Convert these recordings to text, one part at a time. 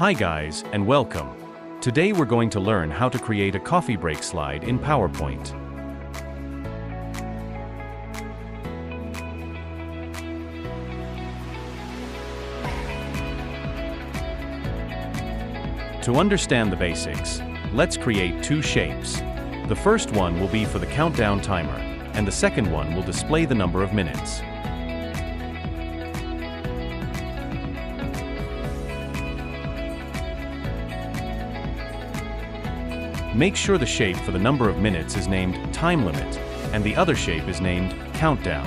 Hi guys, and welcome. Today we're going to learn how to create a coffee break slide in PowerPoint. To understand the basics, let's create two shapes. The first one will be for the countdown timer, and the second one will display the number of minutes. Make sure the shape for the number of minutes is named Time Limit, and the other shape is named Countdown.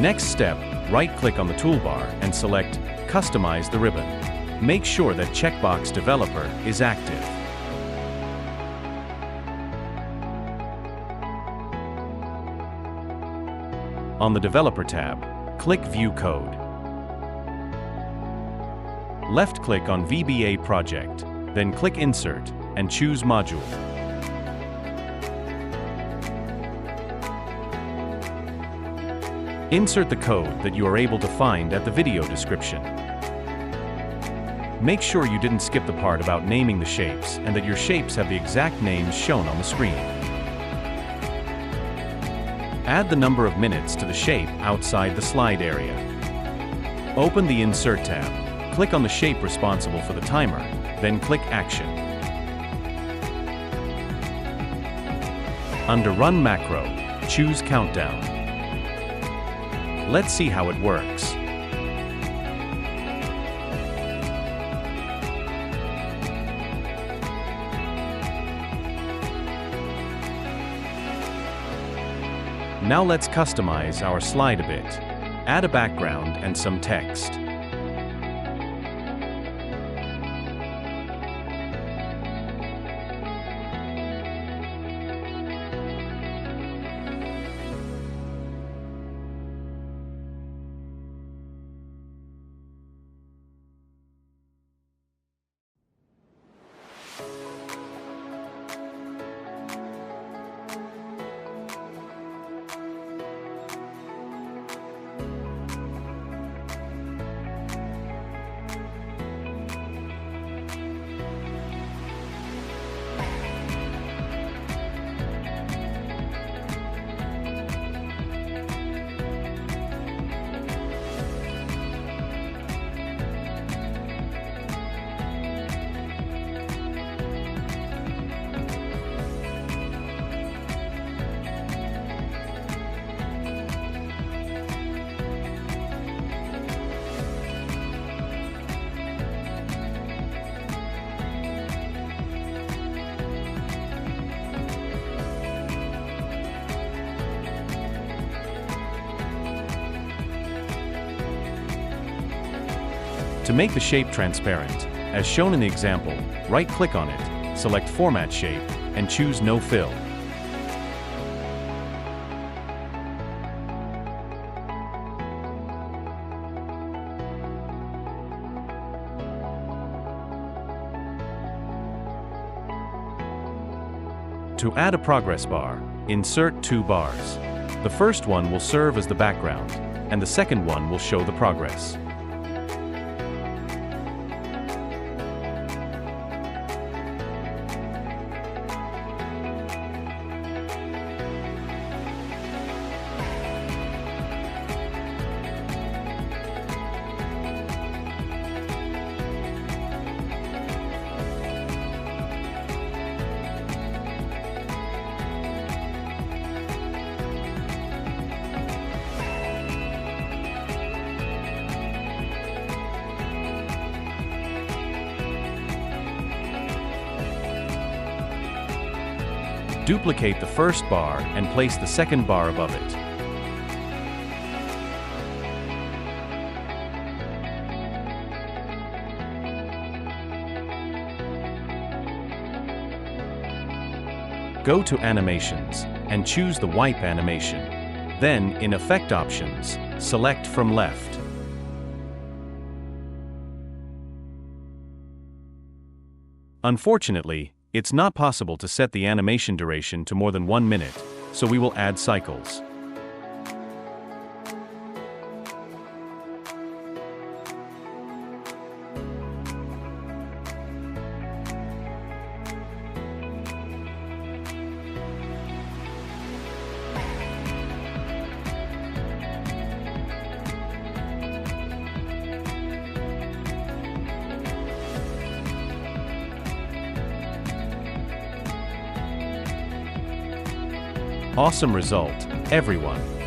Next step, right-click on the toolbar and select Customize the ribbon. Make sure that checkbox Developer is active. On the Developer tab, click View Code. Left-click on VBA Project, then click Insert and choose Module. Insert the code that you are able to find at the video description. Make sure you didn't skip the part about naming the shapes and that your shapes have the exact names shown on the screen. Add the number of minutes to the shape outside the slide area. Open the Insert tab, click on the shape responsible for the timer, then click Action. Under Run Macro, choose Countdown. Let's see how it works. Now let's customize our slide a bit. Add a background and some text. To make the shape transparent, as shown in the example, right-click on it, select Format Shape, and choose No Fill. To add a progress bar, insert two bars. The first one will serve as the background, and the second one will show the progress. Duplicate the first bar and place the second bar above it. Go to Animations and choose the wipe animation. Then, in Effect Options, select from left. Unfortunately, it's not possible to set the animation duration to more than 1 minute, so we will add cycles. Awesome result, everyone!